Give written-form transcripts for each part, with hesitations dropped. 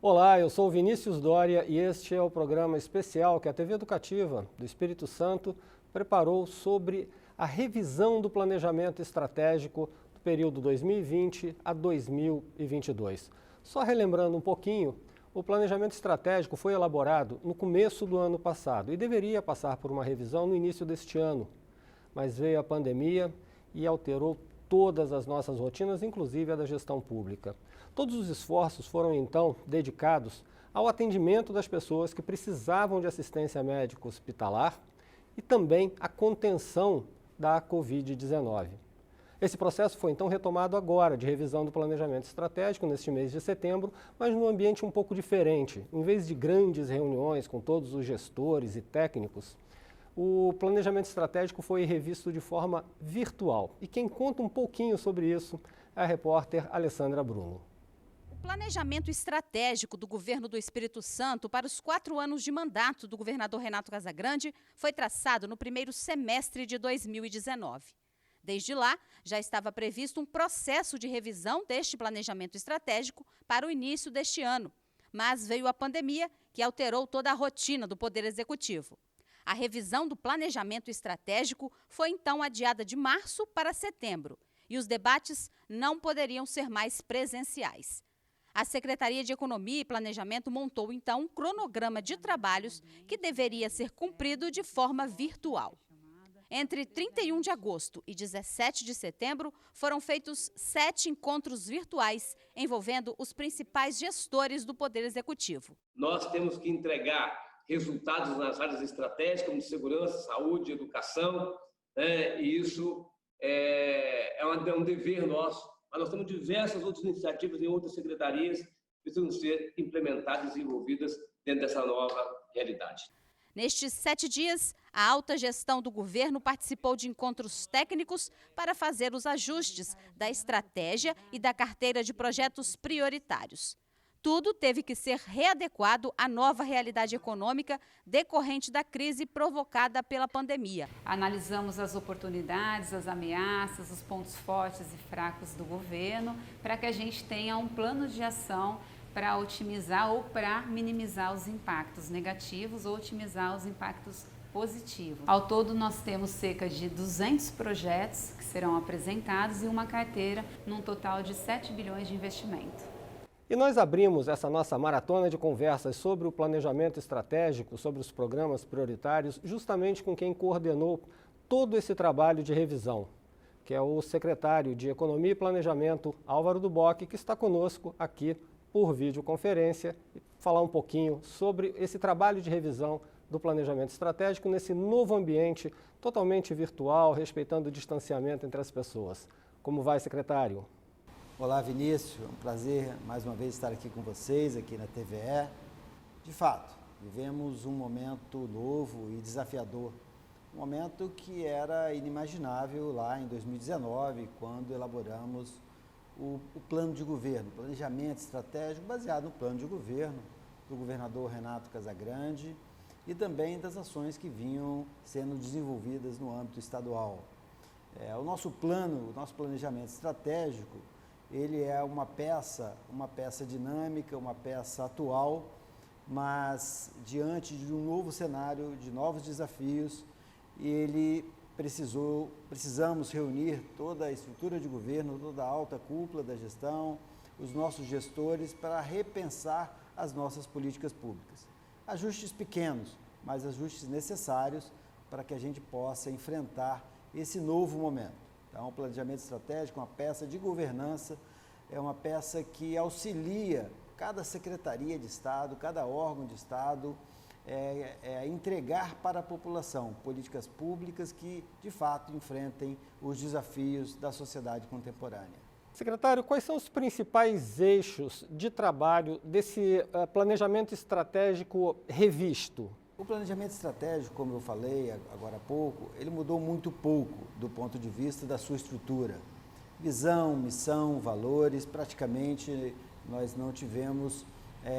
Olá, eu sou o Vinícius Doria e este é o programa especial que a TV Educativa do Espírito Santo preparou sobre a revisão do planejamento estratégico do período 2020 a 2022. Só relembrando um pouquinho, o planejamento estratégico foi elaborado no começo do ano passado e deveria passar por uma revisão no início deste ano, mas veio a pandemia e alterou todas as nossas rotinas, inclusive a da gestão pública. Todos os esforços foram, então, dedicados ao atendimento das pessoas que precisavam de assistência médica hospitalar e também à contenção da Covid-19. Esse processo foi, então, retomado agora, de revisão do planejamento estratégico, neste mês de setembro, mas num ambiente um pouco diferente. Em vez de grandes reuniões com todos os gestores e técnicos, o planejamento estratégico foi revisto de forma virtual. E quem conta um pouquinho sobre isso é a repórter Alessandra Bruno. O planejamento estratégico do governo do Espírito Santo para os 4 anos de mandato do governador Renato Casagrande foi traçado no primeiro semestre de 2019. Desde lá, já estava previsto um processo de revisão deste planejamento estratégico para o início deste ano, mas veio a pandemia, que alterou toda a rotina do Poder Executivo. A revisão do planejamento estratégico foi então adiada de março para setembro e os debates não poderiam ser mais presenciais. A Secretaria de Economia e Planejamento montou então um cronograma de trabalhos que deveria ser cumprido de forma virtual. Entre 31 de agosto e 17 de setembro, foram feitos 7 encontros virtuais envolvendo os principais gestores do Poder Executivo. Nós temos que entregar resultados nas áreas estratégicas, como segurança, saúde, educação, e isso é um dever nosso. Mas nós temos diversas outras iniciativas em outras secretarias que precisam ser implementadas e desenvolvidas dentro dessa nova realidade. Nestes 7 dias, a alta gestão do governo participou de encontros técnicos para fazer os ajustes da estratégia e da carteira de projetos prioritários. Tudo teve que ser readequado à nova realidade econômica decorrente da crise provocada pela pandemia. Analisamos as oportunidades, as ameaças, os pontos fortes e fracos do governo, para que a gente tenha um plano de ação para otimizar ou para minimizar os impactos negativos ou otimizar os impactos positivos. Ao todo, nós temos cerca de 200 projetos que serão apresentados e uma carteira num total de 7 bilhões de investimento. E nós abrimos essa nossa maratona de conversas sobre o planejamento estratégico, sobre os programas prioritários, justamente com quem coordenou todo esse trabalho de revisão, que é o secretário de Economia e Planejamento, Álvaro Duboc, que está conosco aqui por videoconferência, e falar um pouquinho sobre esse trabalho de revisão do planejamento estratégico nesse novo ambiente totalmente virtual, respeitando o distanciamento entre as pessoas. Como vai, secretário? Olá, Vinícius, é um prazer mais uma vez estar aqui com vocês, aqui na TVE. De fato, vivemos um momento novo e desafiador, um momento que era inimaginável lá em 2019, quando elaboramos o plano de governo, o planejamento estratégico baseado no plano de governo do governador Renato Casagrande e também das ações que vinham sendo desenvolvidas no âmbito estadual. O nosso plano, o nosso planejamento estratégico, ele é uma peça dinâmica, uma peça atual, mas diante de um novo cenário, de novos desafios, precisamos reunir toda a estrutura de governo, toda a alta cúpula da gestão, os nossos gestores, para repensar as nossas políticas públicas. Ajustes pequenos, mas ajustes necessários para que a gente possa enfrentar esse novo momento. Então, o planejamento estratégico é uma peça de governança, é uma peça que auxilia cada secretaria de Estado, cada órgão de Estado, entregar para a população políticas públicas que, de fato, enfrentem os desafios da sociedade contemporânea. Secretário, quais são os principais eixos de trabalho desse planejamento estratégico revisto? O planejamento estratégico, como eu falei agora há pouco, ele mudou muito pouco do ponto de vista da sua estrutura. Visão, missão, valores, praticamente nós não tivemos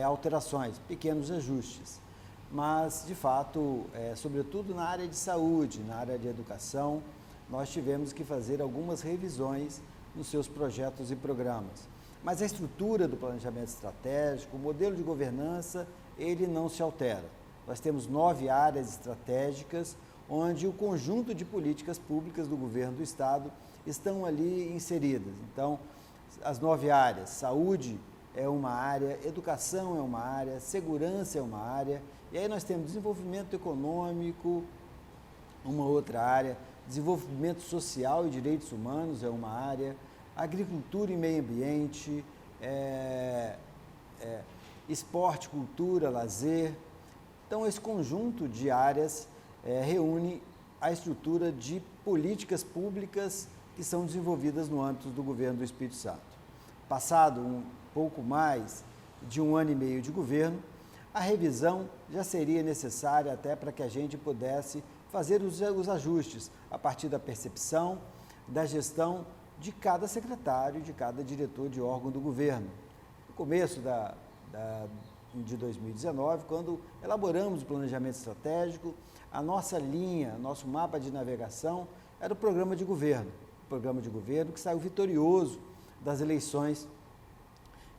alterações, pequenos ajustes. Mas, de fato, sobretudo na área de saúde, na área de educação, nós tivemos que fazer algumas revisões nos seus projetos e programas. Mas a estrutura do planejamento estratégico, o modelo de governança, ele não se altera. Nós temos 9 áreas estratégicas, onde o conjunto de políticas públicas do governo do Estado estão ali inseridas. Então, as 9 áreas, saúde é uma área, educação é uma área, segurança é uma área, e aí nós temos desenvolvimento econômico, uma outra área, desenvolvimento social e direitos humanos é uma área, agricultura e meio ambiente, esporte, cultura, lazer. Então, esse conjunto de áreas reúne a estrutura de políticas públicas que são desenvolvidas no âmbito do governo do Espírito Santo. Passado um pouco mais de 1 ano e meio de governo, a revisão já seria necessária até para que a gente pudesse fazer os ajustes a partir da percepção, da gestão de cada secretário, de cada diretor de órgão do governo. No começo de 2019, quando elaboramos o planejamento estratégico, a nossa linha, nosso mapa de navegação era o programa de governo. O programa de governo que saiu vitorioso das eleições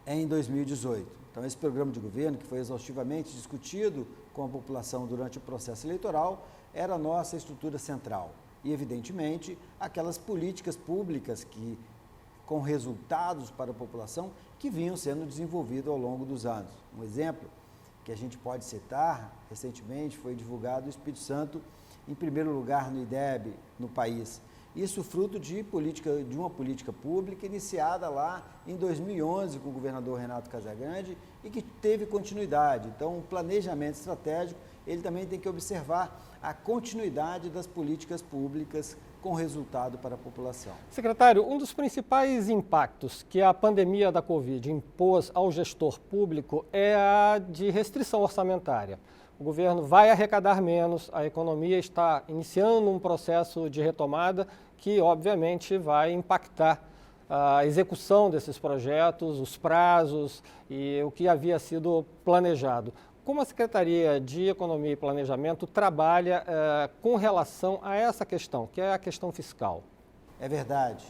em 2018. Então, esse programa de governo, que foi exaustivamente discutido com a população durante o processo eleitoral, era a nossa estrutura central. E, evidentemente, aquelas políticas públicas que, com resultados para a população, que vinham sendo desenvolvidas ao longo dos anos. Um exemplo que a gente pode citar, recentemente foi divulgado o Espírito Santo em primeiro lugar no IDEB no país. Isso fruto de uma política pública iniciada lá em 2011 com o governador Renato Casagrande e que teve continuidade. Então, o planejamento estratégico, ele também tem que observar a continuidade das políticas públicas com resultado para a população. Secretário, um dos principais impactos que a pandemia da Covid impôs ao gestor público é a de restrição orçamentária. O governo vai arrecadar menos, a economia está iniciando um processo de retomada que, obviamente, vai impactar a execução desses projetos, os prazos e o que havia sido planejado. Como a Secretaria de Economia e Planejamento trabalha com relação a essa questão, que é a questão fiscal? É verdade.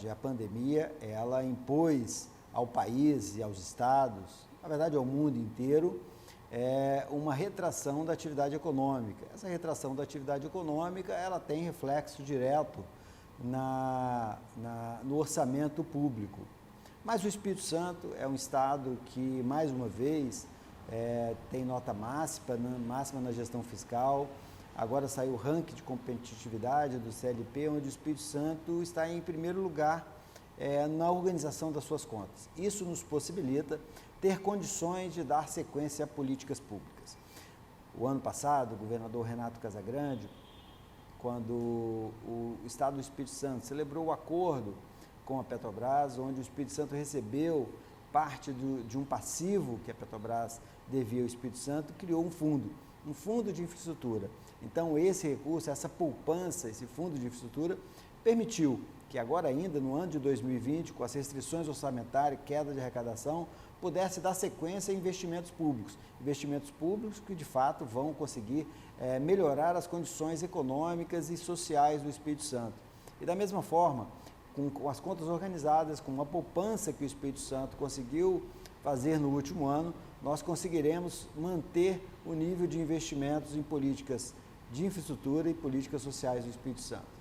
A pandemia, ela impôs ao país e aos estados, na verdade ao mundo inteiro, uma retração da atividade econômica. Essa retração da atividade econômica, ela tem reflexo direto no orçamento público. Mas o Espírito Santo é um estado que, mais uma vez, tem nota máxima na gestão fiscal. Agora saiu o ranking de competitividade do CLP, onde o Espírito Santo está em primeiro lugar na organização das suas contas. Isso nos possibilita ter condições de dar sequência a políticas públicas. O ano passado, o governador Renato Casagrande, quando o Estado do Espírito Santo celebrou o acordo com a Petrobras, onde o Espírito Santo recebeu parte de um passivo que a Petrobras devia ao Espírito Santo, criou um fundo de infraestrutura. Então, esse recurso, essa poupança, esse fundo de infraestrutura, permitiu que agora ainda, no ano de 2020, com as restrições orçamentárias, queda de arrecadação, pudesse dar sequência a investimentos públicos que, de fato, vão conseguir melhorar as condições econômicas e sociais do Espírito Santo. E, da mesma forma, com as contas organizadas, com a poupança que o Espírito Santo conseguiu fazer no último ano, nós conseguiremos manter o nível de investimentos em políticas de infraestrutura e políticas sociais do Espírito Santo.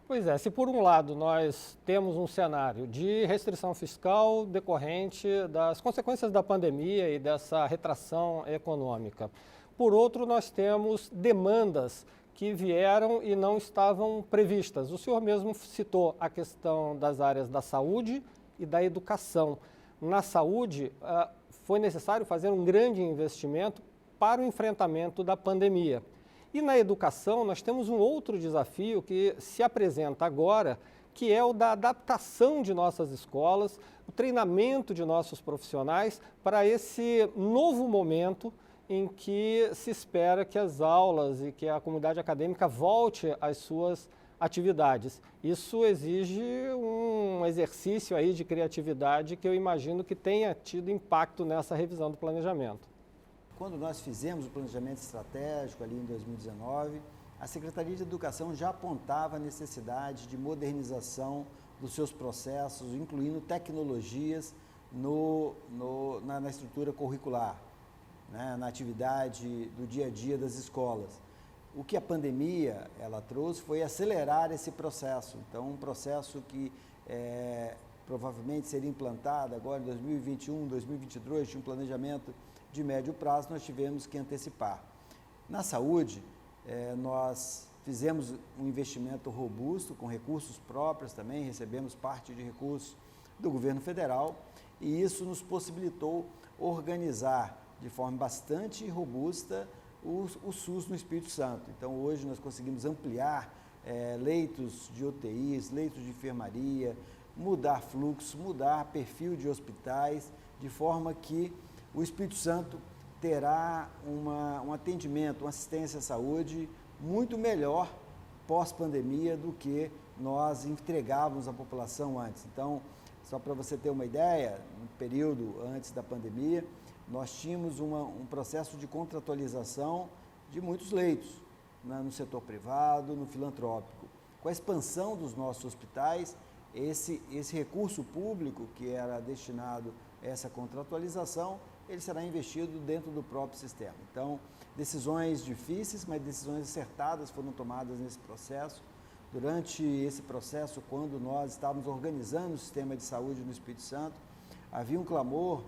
Pois é, se por um lado nós temos um cenário de restrição fiscal decorrente das consequências da pandemia e dessa retração econômica, por outro nós temos demandas que vieram e não estavam previstas. O senhor mesmo citou a questão das áreas da saúde e da educação. Na saúde, foi necessário fazer um grande investimento para o enfrentamento da pandemia. E na educação, nós temos um outro desafio que se apresenta agora, que é o da adaptação de nossas escolas, o treinamento de nossos profissionais para esse novo momento em que se espera que as aulas e que a comunidade acadêmica volte às suas atividades. Isso exige um exercício aí de criatividade que eu imagino que tenha tido impacto nessa revisão do planejamento. Quando nós fizemos o planejamento estratégico ali em 2019, a Secretaria de Educação já apontava a necessidade de modernização dos seus processos, incluindo tecnologias na estrutura curricular, né, na atividade do dia a dia das escolas. O que a pandemia ela trouxe foi acelerar esse processo. Então, um processo que provavelmente seria implantado agora em 2021, 2022, tinha um planejamento de médio prazo, nós tivemos que antecipar. Na saúde, nós fizemos um investimento robusto, com recursos próprios também, recebemos parte de recursos do governo federal, e isso nos possibilitou organizar de forma bastante robusta o SUS no Espírito Santo. Então, hoje nós conseguimos ampliar leitos de UTIs, leitos de enfermaria, mudar fluxo, mudar perfil de hospitais, de forma que o Espírito Santo terá um atendimento, uma assistência à saúde muito melhor pós-pandemia do que nós entregávamos à população antes. Então, só para você ter uma ideia, no período antes da pandemia, nós tínhamos um processo de contratualização de muitos leitos, né, no setor privado, no filantrópico. Com a expansão dos nossos hospitais, esse recurso público que era destinado a essa contratualização, ele será investido dentro do próprio sistema. Então, decisões difíceis, mas decisões acertadas foram tomadas nesse processo. Durante esse processo, quando nós estávamos organizando o sistema de saúde no Espírito Santo, havia um clamor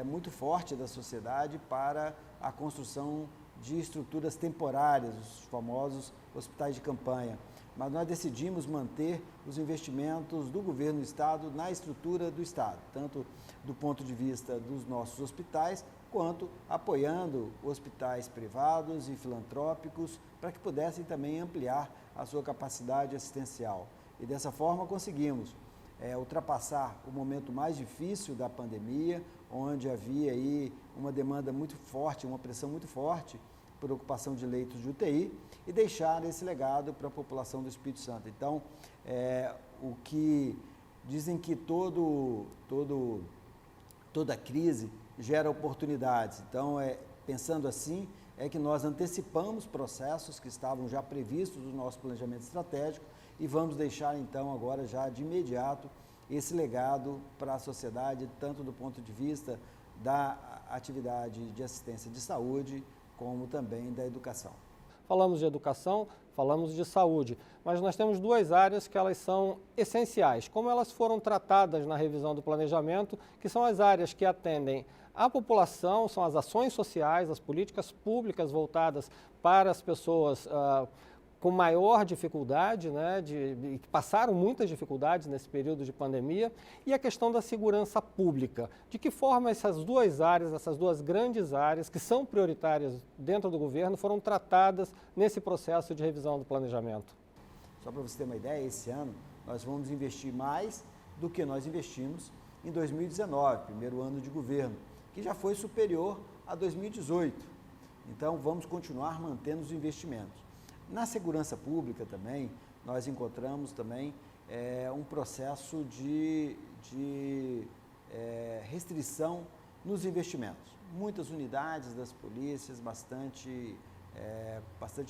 muito forte da sociedade para a construção de estruturas temporárias, os famosos hospitais de campanha. Mas nós decidimos manter os investimentos do governo do Estado na estrutura do Estado, tanto do ponto de vista dos nossos hospitais, quanto apoiando hospitais privados e filantrópicos para que pudessem também ampliar a sua capacidade assistencial. E dessa forma conseguimos ultrapassar o momento mais difícil da pandemia, onde havia aí uma demanda muito forte, uma pressão muito forte por ocupação de leitos de UTI, e deixar esse legado para a população do Espírito Santo. Então, o que dizem que toda crise gera oportunidades. Então, pensando assim, é que nós antecipamos processos que estavam já previstos no nosso planejamento estratégico e vamos deixar, então, agora já de imediato esse legado para a sociedade, tanto do ponto de vista da atividade de assistência de saúde, como também da educação. Falamos de educação, falamos de saúde, mas nós temos duas áreas que elas são essenciais, como elas foram tratadas na revisão do planejamento, que são as áreas que atendem a população, são as ações sociais, as políticas públicas voltadas para as pessoas com maior dificuldade, né, que passaram muitas dificuldades nesse período de pandemia, e a questão da segurança pública. De que forma essas duas áreas, essas duas grandes áreas, que são prioritárias dentro do governo, foram tratadas nesse processo de revisão do planejamento? Só para você ter uma ideia, esse ano nós vamos investir mais do que nós investimos em 2019, primeiro ano de governo, que já foi superior a 2018. Então, vamos continuar mantendo os investimentos. Na segurança pública também, nós encontramos também um processo de restrição nos investimentos. Muitas unidades das polícias, bastante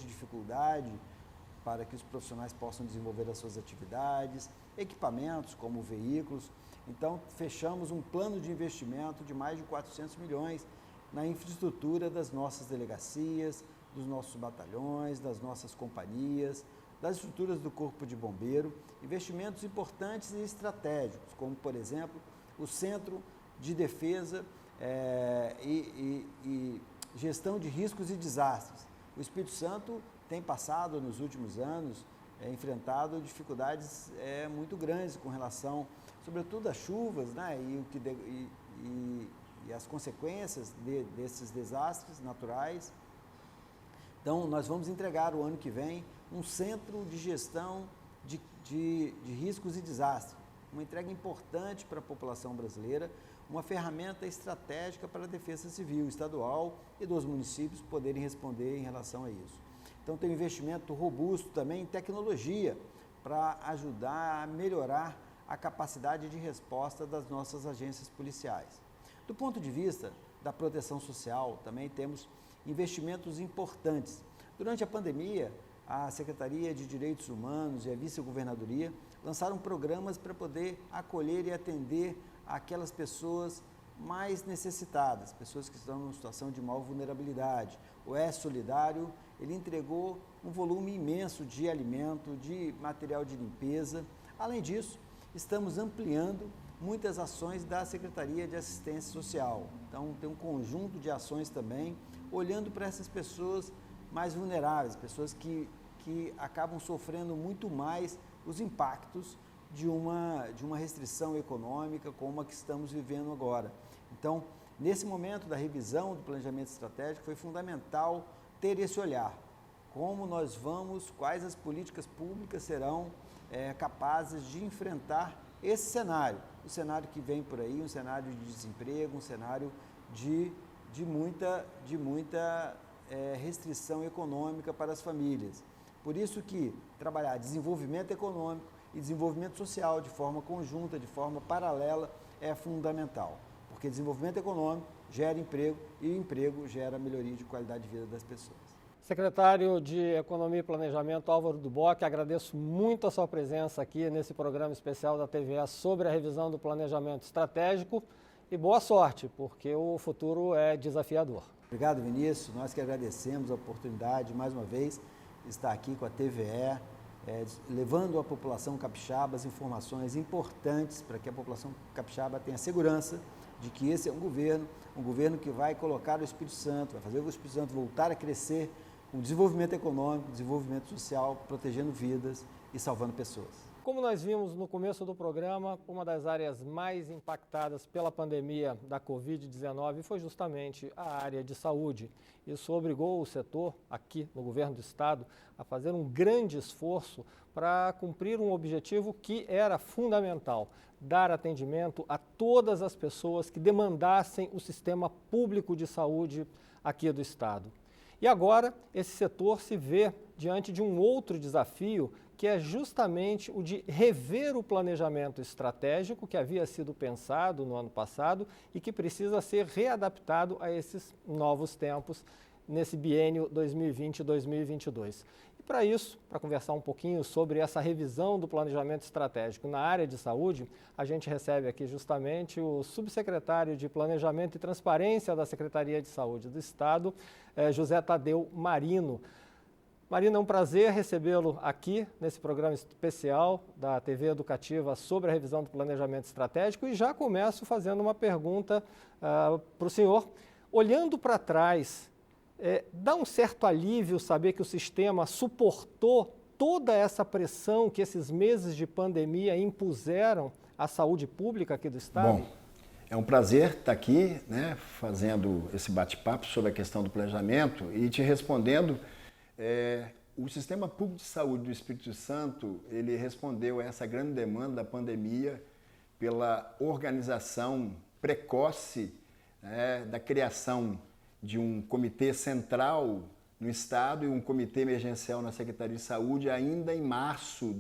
dificuldade para que os profissionais possam desenvolver as suas atividades, equipamentos como veículos. Então, fechamos um plano de investimento de mais de 400 milhões na infraestrutura das nossas delegacias, dos nossos batalhões, das nossas companhias, das estruturas do Corpo de Bombeiro, investimentos importantes e estratégicos, como, por exemplo, o Centro de Defesa e Gestão de Riscos e Desastres. O Espírito Santo tem passado, nos últimos anos, enfrentado dificuldades muito grandes com relação, sobretudo, às chuvas, né, e as consequências desses desastres naturais. Então, nós vamos entregar o ano que vem um centro de gestão de riscos e desastres, uma entrega importante para a população brasileira, uma ferramenta estratégica para a defesa civil estadual e dos municípios poderem responder em relação a isso. Então, tem um investimento robusto também em tecnologia para ajudar a melhorar a capacidade de resposta das nossas agências policiais. Do ponto de vista da proteção social, também temos investimentos importantes. Durante a pandemia, a Secretaria de Direitos Humanos e a Vice-Governadoria lançaram programas para poder acolher e atender aquelas pessoas mais necessitadas, pessoas que estão em situação de maior vulnerabilidade. O E-Solidário, ele entregou um volume imenso de alimento, de material de limpeza. Além disso, estamos ampliando muitas ações da Secretaria de Assistência Social. Então, tem um conjunto de ações também, olhando para essas pessoas mais vulneráveis, pessoas que acabam sofrendo muito mais os impactos de uma restrição econômica como a que estamos vivendo agora. Então, nesse momento da revisão do planejamento estratégico, foi fundamental ter esse olhar. Quais as políticas públicas serão capazes de enfrentar esse cenário, o cenário que vem por aí, um cenário de desemprego, um cenário de muita restrição econômica para as famílias. Por isso que trabalhar desenvolvimento econômico e desenvolvimento social de forma conjunta, de forma paralela, é fundamental. Porque desenvolvimento econômico gera emprego e o emprego gera melhoria de qualidade de vida das pessoas. Secretário de Economia e Planejamento, Álvaro Duboc, agradeço muito a sua presença aqui nesse programa especial da TVA sobre a revisão do planejamento estratégico e boa sorte, porque o futuro é desafiador. Obrigado, Vinícius. Nós que agradecemos a oportunidade, mais uma vez, de estar aqui com a TVE, levando à população capixaba as informações importantes para que a população capixaba tenha segurança de que esse é um governo que vai colocar o Espírito Santo, vai fazer o Espírito Santo voltar a crescer com desenvolvimento econômico, desenvolvimento social, protegendo vidas e salvando pessoas. Como nós vimos no começo do programa, uma das áreas mais impactadas pela pandemia da Covid-19 foi justamente a área de saúde. Isso obrigou o setor, aqui no governo do estado, a fazer um grande esforço para cumprir um objetivo que era fundamental: dar atendimento a todas as pessoas que demandassem o sistema público de saúde aqui do estado. E agora, esse setor se vê diante de um outro desafio, que é justamente o de rever o planejamento estratégico que havia sido pensado no ano passado e que precisa ser readaptado a esses novos tempos nesse biênio 2020-2022. E para isso, para conversar um pouquinho sobre essa revisão do planejamento estratégico na área de saúde, a gente recebe aqui justamente o subsecretário de Planejamento e Transparência da Secretaria de Saúde do Estado, José Tadeu Marino. Marino, é um prazer recebê-lo aqui nesse programa especial da TV Educativa sobre a revisão do planejamento estratégico e já começo fazendo uma pergunta para o senhor. Olhando para trás, dá um certo alívio saber que o sistema suportou toda essa pressão que esses meses de pandemia impuseram à saúde pública aqui do estado? Bom, é um prazer estar aqui, fazendo esse bate-papo sobre a questão do planejamento e te respondendo. O Sistema Público de Saúde do Espírito Santo, ele respondeu a essa grande demanda da pandemia pela organização precoce da criação de um comitê central no Estado e um comitê emergencial na Secretaria de Saúde ainda em março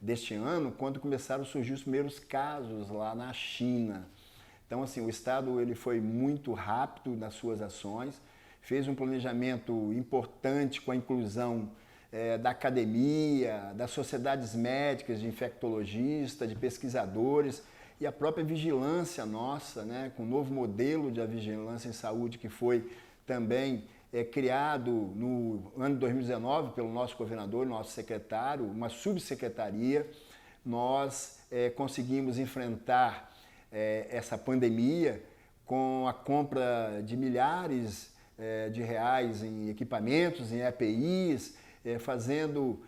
deste ano, quando começaram a surgir os primeiros casos lá na China. Então, assim, o Estado ele foi muito rápido nas suas ações, fez um planejamento importante com a inclusão da academia, das sociedades médicas, de infectologistas, de pesquisadores e a própria vigilância nossa, com o novo modelo de vigilância em saúde que foi também criado no ano de 2019 pelo nosso governador, nosso secretário, uma subsecretaria. Nós conseguimos enfrentar essa pandemia com a compra de milhares de reais em equipamentos, em EPIs, fazendo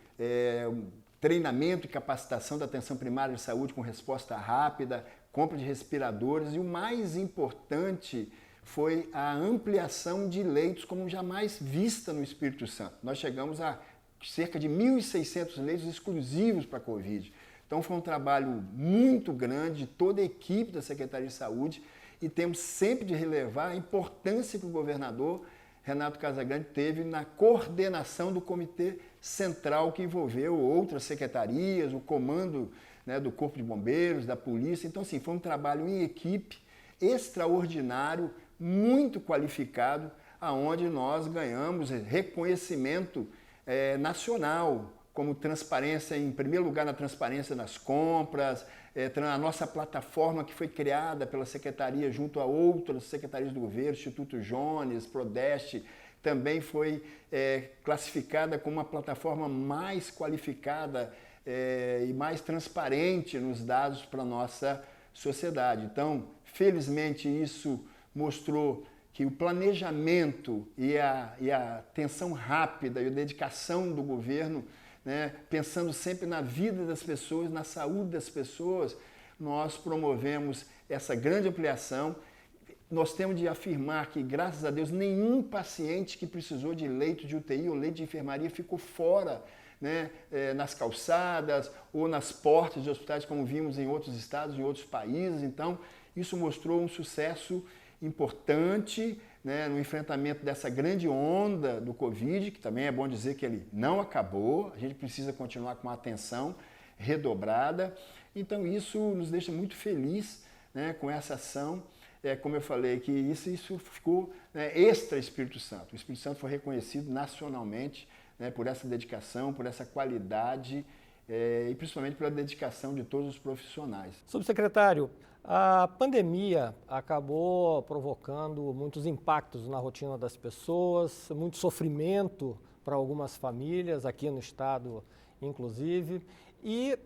treinamento e capacitação da atenção primária de saúde com resposta rápida, compra de respiradores e o mais importante foi a ampliação de leitos como jamais vista no Espírito Santo. Nós chegamos a cerca de 1.600 leitos exclusivos para a Covid. Então foi um trabalho muito grande de toda a equipe da Secretaria de Saúde e temos sempre de relevar a importância que o governador Renato Casagrande teve na coordenação do comitê central que envolveu outras secretarias, o comando do Corpo de Bombeiros, da Polícia. Então, assim, foi um trabalho em equipe extraordinário, muito qualificado, aonde nós ganhamos reconhecimento nacional, como transparência, em primeiro lugar, na transparência nas compras, a nossa plataforma que foi criada pela Secretaria junto a outras secretarias do governo, Instituto Jones, Prodeste, também foi classificada como uma plataforma mais qualificada e mais transparente nos dados para a nossa sociedade. Então, felizmente, isso mostrou que o planejamento e a atenção rápida e a dedicação do governo, né, pensando sempre na vida das pessoas, na saúde das pessoas, nós promovemos essa grande ampliação. Nós temos de afirmar que, graças a Deus, nenhum paciente que precisou de leito de UTI ou leito de enfermaria ficou fora, né, nas calçadas ou nas portas de hospitais, como vimos em outros estados, em outros países. Então, isso mostrou um sucesso importante, né, no enfrentamento dessa grande onda do Covid, que também é bom dizer que ele não acabou, a gente precisa continuar com a atenção redobrada. Então, isso nos deixa muito feliz, né, com essa ação. Como eu falei, que isso ficou, né, extra Espírito Santo. O Espírito Santo foi reconhecido nacionalmente, né, por essa dedicação, por essa qualidade e principalmente pela dedicação de todos os profissionais. Subsecretário, a pandemia acabou provocando muitos impactos na rotina das pessoas, muito sofrimento para algumas famílias, aqui no estado inclusive, e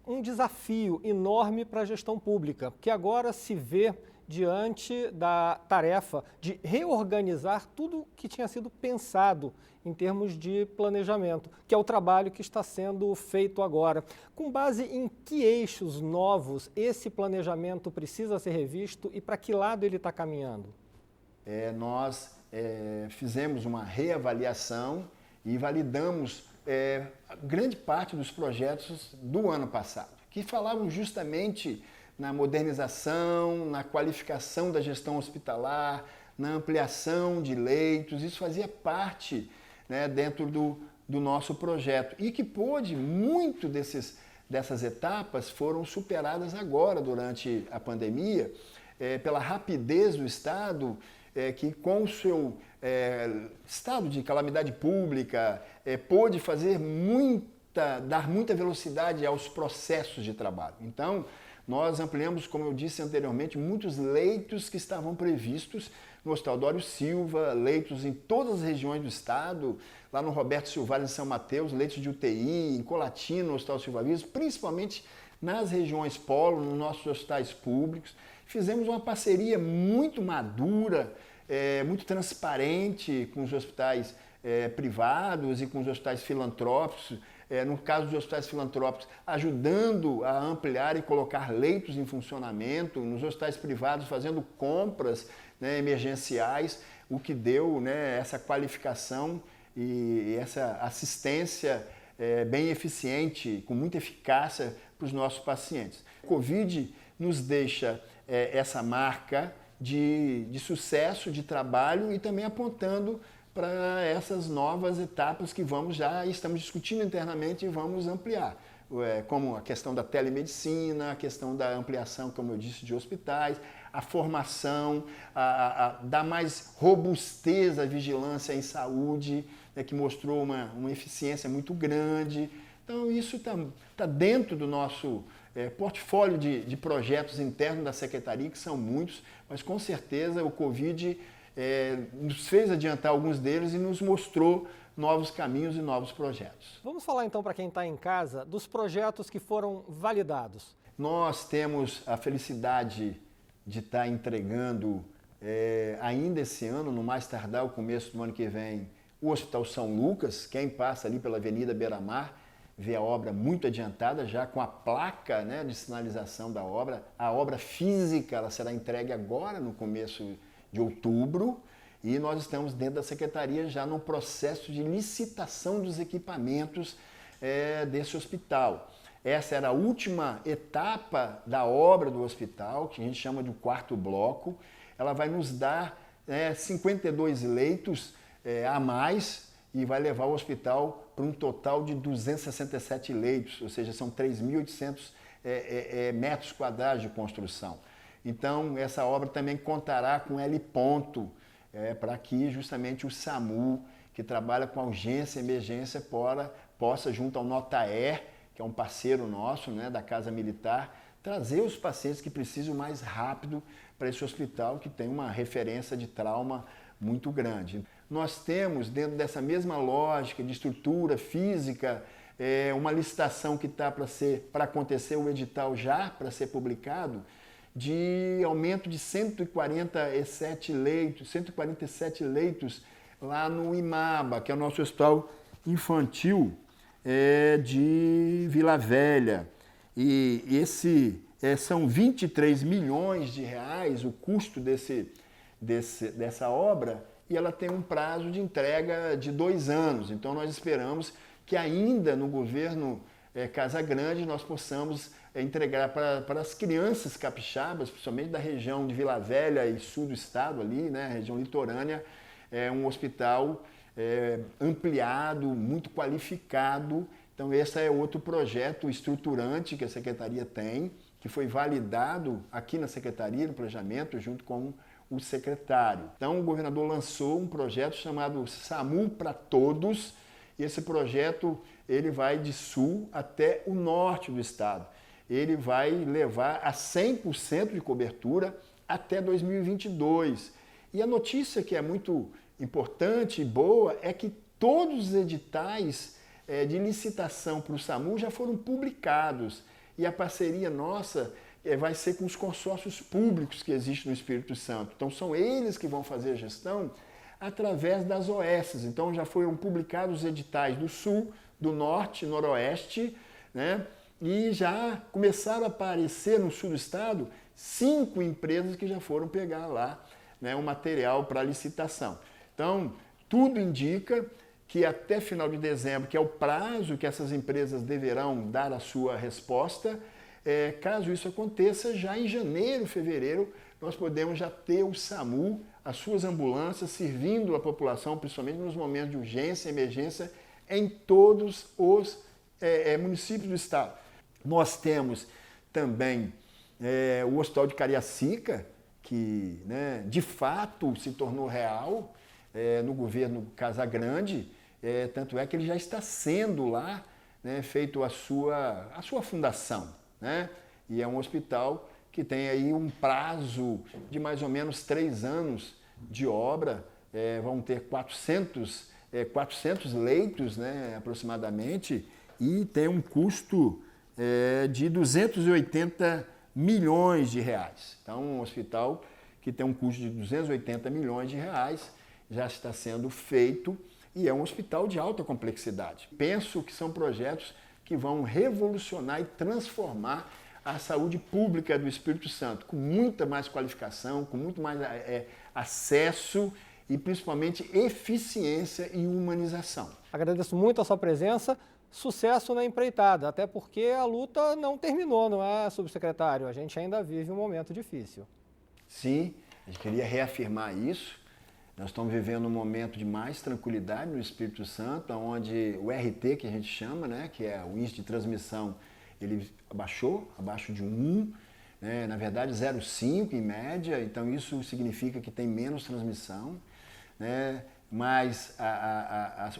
um desafio enorme para a gestão pública, que agora se vê diante da tarefa de reorganizar tudo que tinha sido pensado em termos de planejamento, que é o trabalho que está sendo feito agora. Com base em que eixos novos esse planejamento precisa ser revisto e para que lado ele está caminhando? Nós fizemos uma reavaliação e validamos grande parte dos projetos do ano passado, que falavam justamente na modernização, na qualificação da gestão hospitalar, na ampliação de leitos. Isso fazia parte, né, dentro do nosso projeto e que muito dessas etapas foram superadas agora durante a pandemia, pela rapidez do Estado, que com o seu estado de calamidade pública pôde dar muita velocidade aos processos de trabalho. Então, nós ampliamos, como eu disse anteriormente, muitos leitos que estavam previstos no Hospital Dório Silva, leitos em todas as regiões do estado, lá no Roberto Silvares, em São Mateus, leitos de UTI, em Colatina, no Hospital Silva Vives, principalmente nas regiões polo, nos nossos hospitais públicos. Fizemos uma parceria muito madura, muito transparente com os hospitais privados e com os hospitais filantrópicos, no caso dos hospitais filantrópicos, ajudando a ampliar e colocar leitos em funcionamento, nos hospitais privados fazendo compras, né, emergenciais, o que deu, né, essa qualificação e essa assistência bem eficiente, com muita eficácia para os nossos pacientes. O Covid nos deixa essa marca de sucesso, de trabalho e também apontando para essas novas etapas que estamos discutindo internamente e vamos ampliar, como a questão da telemedicina, a questão da ampliação, como eu disse, de hospitais, a formação, dar mais robustez à vigilância em saúde, né, que mostrou uma eficiência muito grande. Então, isso está dentro do nosso portfólio de projetos internos da Secretaria, que são muitos, mas com certeza o Covid nos fez adiantar alguns deles e nos mostrou novos caminhos e novos projetos. Vamos falar então para quem está em casa dos projetos que foram validados. Nós temos a felicidade de estar entregando ainda esse ano, no mais tardar o começo do ano que vem, o Hospital São Lucas. Quem passa ali pela Avenida Beira-Mar vê a obra muito adiantada, já com a placa, né, de sinalização da obra. A obra física ela será entregue agora no começo de outubro e nós estamos dentro da Secretaria já no processo de licitação dos equipamentos desse hospital. Essa era a última etapa da obra do hospital, que a gente chama de quarto bloco. Ela vai nos dar 52 leitos a mais e vai levar o hospital para um total de 267 leitos, ou seja, são 3.800 metros quadrados de construção. Então, essa obra também contará com L ponto, para que justamente o SAMU, que trabalha com a urgência e emergência, possa, junto ao Notaer, que é um parceiro nosso, né, da Casa Militar, trazer os pacientes que precisam mais rápido para esse hospital, que tem uma referência de trauma muito grande. Nós temos, dentro dessa mesma lógica de estrutura física, uma licitação que está para acontecer, o edital já para ser publicado, de aumento de 147 leitos lá no IMABA, que é o nosso hospital infantil de Vila Velha. E são 23 milhões de reais o custo dessa obra, e ela tem um prazo de entrega de 2 anos. Então nós esperamos que ainda no governo Casagrande nós possamos entregar para as crianças capixabas, principalmente da região de Vila Velha e sul do estado ali, né, região litorânea, um hospital ampliado, muito qualificado. Então esse é outro projeto estruturante que a Secretaria tem, que foi validado aqui na Secretaria do Planejamento, junto com o secretário. Então o governador lançou um projeto chamado SAMU para Todos, e esse projeto ele vai de sul até o norte do estado. Ele vai levar a 100% de cobertura até 2022. E a notícia que é muito importante e boa é que todos os editais de licitação para o SAMU já foram publicados. E a parceria nossa vai ser com os consórcios públicos que existem no Espírito Santo. Então são eles que vão fazer a gestão através das OSs. Então já foram publicados os editais do Sul, do Norte, Noroeste, né? E já começaram a aparecer no sul do estado 5 empresas que já foram pegar lá, né, o material para licitação. Então, tudo indica que até final de dezembro, que é o prazo que essas empresas deverão dar a sua resposta, caso isso aconteça, já em janeiro, fevereiro, nós podemos já ter o SAMU, as suas ambulâncias, servindo a população, principalmente nos momentos de urgência e emergência, em todos os municípios do estado. Nós temos também o Hospital de Cariacica, que, né, de fato se tornou real no governo Casagrande, tanto é que ele já está sendo lá, né, feito a sua fundação, né? E é um hospital que tem aí um prazo de mais ou menos 3 anos de obra, vão ter 400 leitos, né, aproximadamente, e tem um custo de 280 milhões de reais. Então, um hospital que tem um custo de 280 milhões de reais já está sendo feito e é um hospital de alta complexidade. Penso que são projetos que vão revolucionar e transformar a saúde pública do Espírito Santo, com muita mais qualificação, com muito mais acesso e principalmente eficiência e humanização. Agradeço muito a sua presença. Sucesso na empreitada, até porque a luta não terminou, não é, subsecretário? A gente ainda vive um momento difícil. Sim, a gente queria reafirmar isso. Nós estamos vivendo um momento de mais tranquilidade no Espírito Santo, onde o RT, que a gente chama, né, que é o índice de transmissão, ele abaixou, abaixo de 1, né, na verdade 0,5 em média, então isso significa que tem menos transmissão, né, mas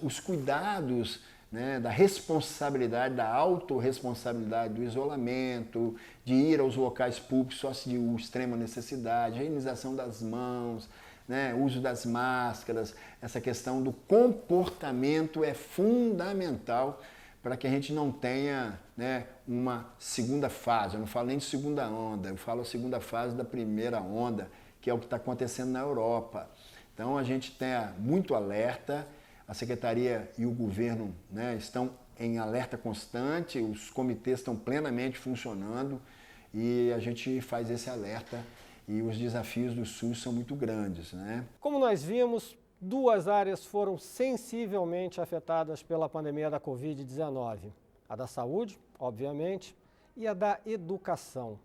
os cuidados, né, da responsabilidade, da autorresponsabilidade, do isolamento, de ir aos locais públicos só se de extrema necessidade, a higienização das mãos, né, uso das máscaras, essa questão do comportamento é fundamental para que a gente não tenha, né, uma segunda fase. Eu não falo nem de segunda onda, eu falo a segunda fase da primeira onda, que é o que está acontecendo na Europa. Então a gente tem muito alerta. A Secretaria e o governo, né, estão em alerta constante, os comitês estão plenamente funcionando e a gente faz esse alerta e os desafios do SUS são muito grandes, né? Como nós vimos, 2 áreas foram sensivelmente afetadas pela pandemia da Covid-19. A da saúde, obviamente, e a da educação.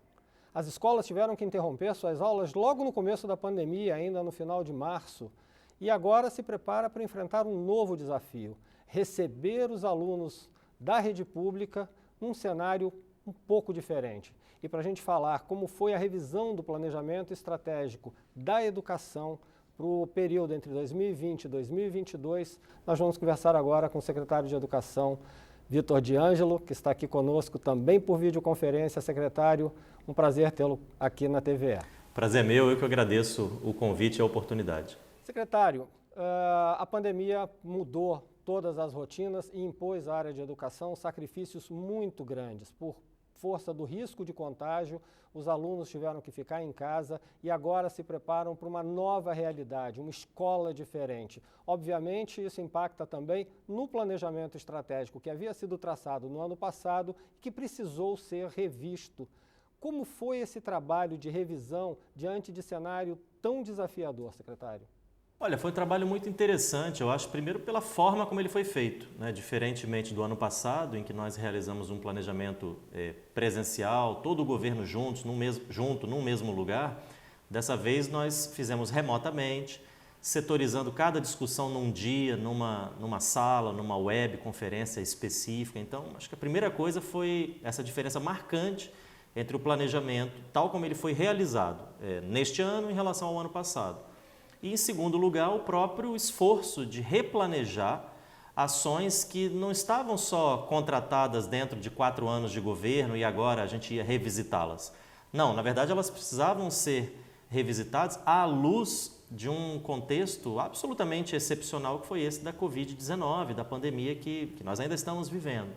As escolas tiveram que interromper suas aulas logo no começo da pandemia, ainda no final de março, e agora se prepara para enfrentar um novo desafio: receber os alunos da rede pública num cenário um pouco diferente. E para a gente falar como foi a revisão do planejamento estratégico da educação para o período entre 2020 e 2022. Nós vamos conversar agora com o secretário de Educação, Vitor de Ângelo, que está aqui conosco também por videoconferência. Secretário, um prazer tê-lo aqui na TVE. Prazer é meu, eu que agradeço o convite e a oportunidade. Secretário, a pandemia mudou todas as rotinas e impôs à área de educação sacrifícios muito grandes. Por força do risco de contágio, os alunos tiveram que ficar em casa e agora se preparam para uma nova realidade, uma escola diferente. Obviamente, isso impacta também no planejamento estratégico que havia sido traçado no ano passado e que precisou ser revisto. Como foi esse trabalho de revisão diante de cenário tão desafiador, secretário? Olha, foi um trabalho muito interessante, eu acho, primeiro pela forma como ele foi feito, né? Diferentemente do ano passado, em que nós realizamos um planejamento presencial, todo o governo junto, num mesmo lugar, dessa vez nós fizemos remotamente, setorizando cada discussão num dia, numa sala, numa web conferência específica. Então, acho que a primeira coisa foi essa diferença marcante entre o planejamento, tal como ele foi realizado neste ano em relação ao ano passado. E, em segundo lugar, o próprio esforço de replanejar ações que não estavam só contratadas dentro de 4 anos de governo e agora a gente ia revisitá-las. Não, na verdade, elas precisavam ser revisitadas à luz de um contexto absolutamente excepcional que foi esse da Covid-19, da pandemia que nós ainda estamos vivendo.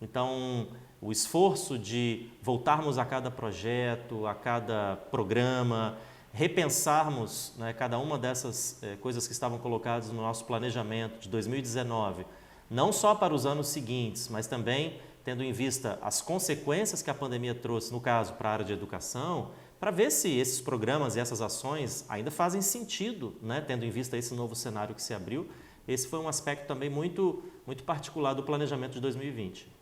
Então, o esforço de voltarmos a cada projeto, a cada programa, repensarmos, né, cada uma dessas coisas que estavam colocadas no nosso planejamento de 2019, não só para os anos seguintes, mas também tendo em vista as consequências que a pandemia trouxe, no caso, para a área de educação, para ver se esses programas e essas ações ainda fazem sentido, né, tendo em vista esse novo cenário que se abriu. Esse foi um aspecto também muito particular do planejamento de 2020.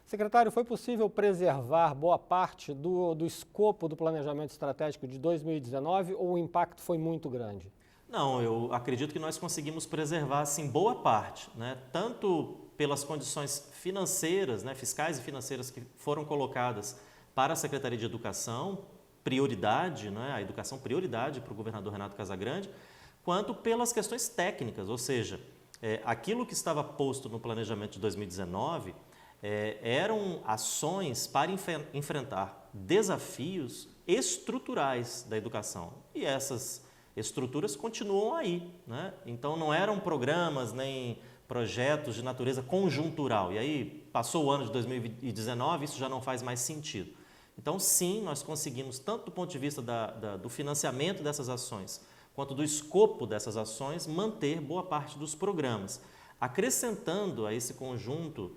Secretário, foi possível preservar boa parte do escopo do planejamento estratégico de 2019 ou o impacto foi muito grande? Não, eu acredito que nós conseguimos preservar, sim, boa parte, né? Tanto pelas condições financeiras, né, fiscais e financeiras que foram colocadas para a Secretaria de Educação, prioridade, né, a educação prioridade para o governador Renato Casagrande, quanto pelas questões técnicas, ou seja, aquilo que estava posto no planejamento de 2019 eram ações para enfrentar desafios estruturais da educação. E essas estruturas continuam aí, né? Então, não eram programas nem projetos de natureza conjuntural. E aí, passou o ano de 2019, isso já não faz mais sentido. Então, sim, nós conseguimos, tanto do ponto de vista do financiamento dessas ações, quanto do escopo dessas ações, manter boa parte dos programas, acrescentando a esse conjunto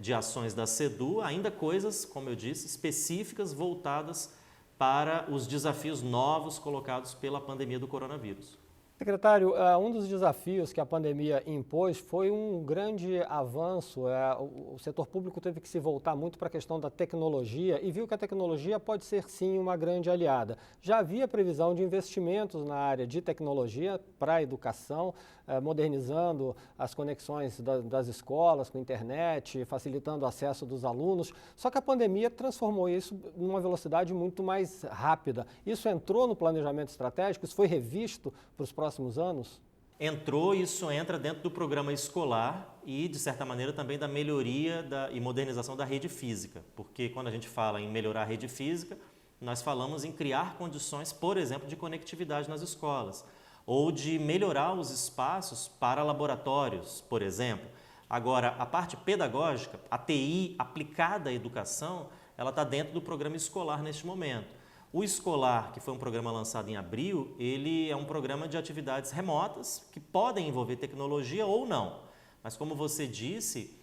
de ações da SEDU, ainda coisas, como eu disse, específicas voltadas para os desafios novos colocados pela pandemia do coronavírus. Secretário, um dos desafios que a pandemia impôs foi um grande avanço. O setor público teve que se voltar muito para a questão da tecnologia e viu que a tecnologia pode ser, sim, uma grande aliada. Já havia previsão de investimentos na área de tecnologia para a educação, modernizando as conexões das escolas com a internet, facilitando o acesso dos alunos. Só que a pandemia transformou isso numa velocidade muito mais rápida. Isso entrou no planejamento estratégico? Isso foi revisto para os próximos anos? Entrou, isso entra dentro do programa escolar e, de certa maneira, também da melhoria e modernização da rede física. Porque quando a gente fala em melhorar a rede física, nós falamos em criar condições, por exemplo, de conectividade nas escolas, ou de melhorar os espaços para laboratórios, por exemplo. Agora, a parte pedagógica, a TI aplicada à educação, ela está dentro do programa escolar neste momento. O escolar, que foi um programa lançado em abril, ele é um programa de atividades remotas que podem envolver tecnologia ou não. Mas, como você disse,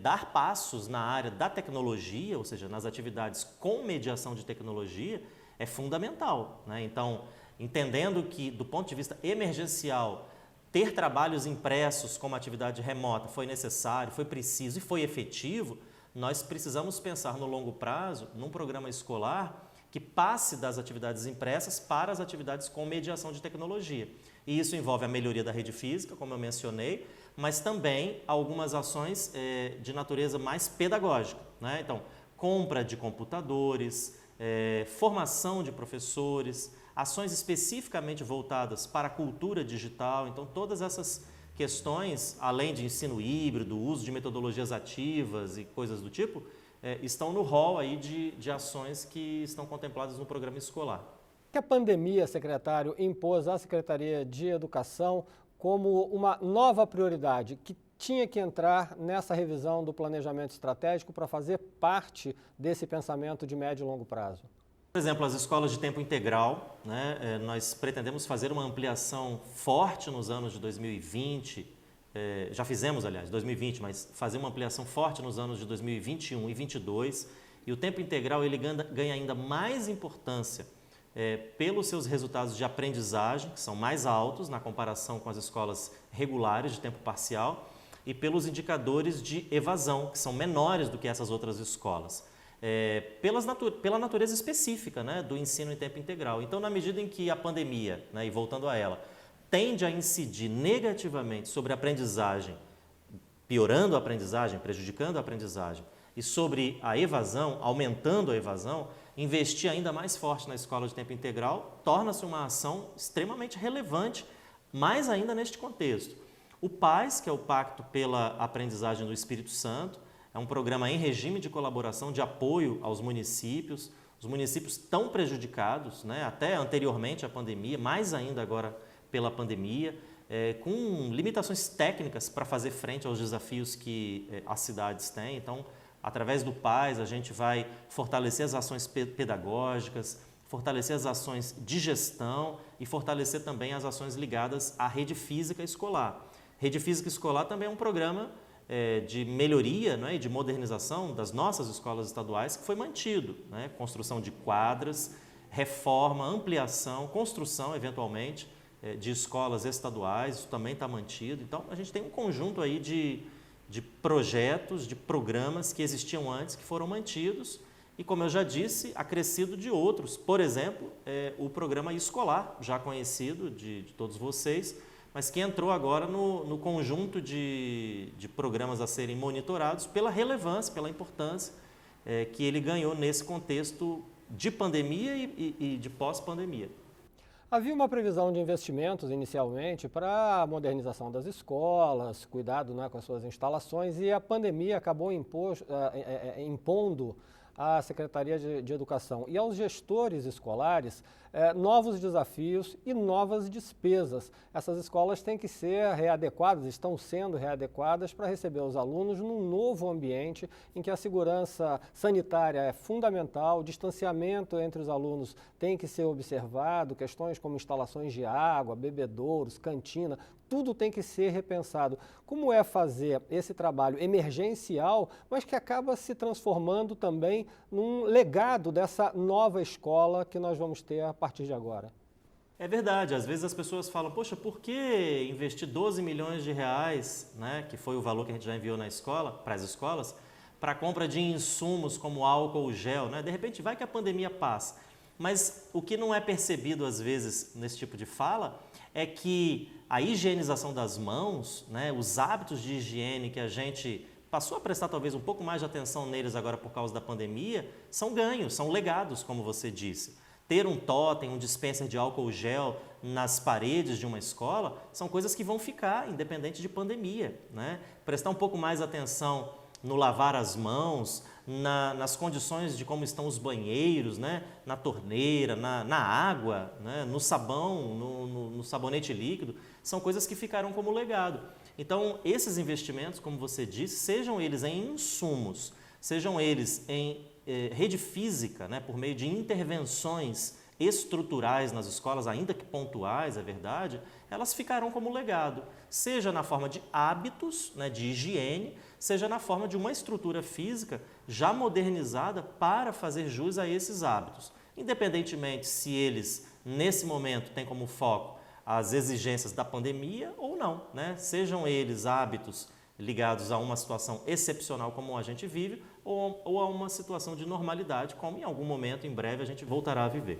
dar passos na área da tecnologia, ou seja, nas atividades com mediação de tecnologia, é fundamental, né? Então, entendendo que, do ponto de vista emergencial, ter trabalhos impressos como atividade remota foi necessário, foi preciso e foi efetivo, nós precisamos pensar no longo prazo, num programa escolar que passe das atividades impressas para as atividades com mediação de tecnologia. E isso envolve a melhoria da rede física, como eu mencionei, mas também algumas ações de natureza mais pedagógica, né? Então, compra de computadores, formação de professores, ações especificamente voltadas para a cultura digital. Então, todas essas questões, além de ensino híbrido, uso de metodologias ativas e coisas do tipo, estão no rol aí de ações que estão contempladas no programa escolar. Que a pandemia, secretário, impôs à Secretaria de Educação como uma nova prioridade que tinha que entrar nessa revisão do planejamento estratégico para fazer parte desse pensamento de médio e longo prazo? Por exemplo, as escolas de tempo integral, né, nós pretendemos fazer uma ampliação forte nos anos de 2020, já fizemos, aliás, 2020, mas fazer uma ampliação forte nos anos de 2021 e 2022, e o tempo integral ele ganha ainda mais importância pelos seus resultados de aprendizagem, que são mais altos na comparação com as escolas regulares de tempo parcial, e pelos indicadores de evasão, que são menores do que essas outras escolas. Pela natureza específica, né, do ensino em tempo integral. Então, na medida em que a pandemia, né, e voltando a ela, tende a incidir negativamente sobre a aprendizagem, piorando a aprendizagem, prejudicando a aprendizagem, e sobre a evasão, aumentando a evasão, investir ainda mais forte na escola de tempo integral torna-se uma ação extremamente relevante, mais ainda neste contexto. O PAS, que é o Pacto pela Aprendizagem do Espírito Santo, é um programa em regime de colaboração, de apoio aos municípios. Os municípios tão prejudicados, né, até anteriormente à pandemia, mais ainda agora pela pandemia, com limitações técnicas para fazer frente aos desafios que as cidades têm. Então, através do PAS, a gente vai fortalecer as ações pedagógicas, fortalecer as ações de gestão e fortalecer também as ações ligadas à rede física escolar. Rede Física Escolar também é um programa de melhoria, né, e de modernização das nossas escolas estaduais que foi mantido. Né? Construção de quadras, reforma, ampliação, construção, eventualmente, de escolas estaduais, isso também está mantido. Então, a gente tem um conjunto aí de projetos, de programas que existiam antes, que foram mantidos e, como eu já disse, acrescido de outros. Por exemplo, o programa escolar, já conhecido de todos vocês, mas que entrou agora no conjunto de programas a serem monitorados pela relevância, pela importância que ele ganhou nesse contexto de pandemia e de pós-pandemia. Havia uma previsão de investimentos inicialmente para a modernização das escolas, cuidado, né, com as suas instalações, e a pandemia acabou impondo à Secretaria de Educação e aos gestores escolares novos desafios e novas despesas. Essas escolas têm que ser readequadas, estão sendo readequadas para receber os alunos num novo ambiente em que a segurança sanitária é fundamental, o distanciamento entre os alunos tem que ser observado, questões como instalações de água, bebedouros, cantina, tudo tem que ser repensado. Como é fazer esse trabalho emergencial, mas que acaba se transformando também num legado dessa nova escola que nós vamos ter a partir de agora? É verdade, às vezes as pessoas falam, poxa, por que investir 12 milhões de reais, né, que foi o valor que a gente já enviou na escola, para as escolas, para a compra de insumos como álcool gel, né? De repente vai que a pandemia passa. Mas o que não é percebido às vezes nesse tipo de fala é que a higienização das mãos, né, os hábitos de higiene que a gente passou a prestar talvez um pouco mais de atenção neles agora por causa da pandemia, são ganhos, são legados, como você disse. Ter um totem, um dispenser de álcool gel nas paredes de uma escola, são coisas que vão ficar, independente de pandemia. Né? Prestar um pouco mais atenção no lavar as mãos, nas condições de como estão os banheiros, né? Na torneira, na água, né? No sabão, no sabonete líquido, são coisas que ficaram como legado. Então, esses investimentos, como você disse, sejam eles em insumos, sejam eles em rede física, né? Por meio de intervenções estruturais nas escolas, ainda que pontuais, é verdade, elas ficarão como legado, seja na forma de hábitos, né, de higiene, seja na forma de uma estrutura física já modernizada para fazer jus a esses hábitos. Independentemente se eles, nesse momento, têm como foco as exigências da pandemia ou não, né? Sejam eles hábitos ligados a uma situação excepcional como a gente vive ou a uma situação de normalidade, como em algum momento, em breve, a gente voltará a viver.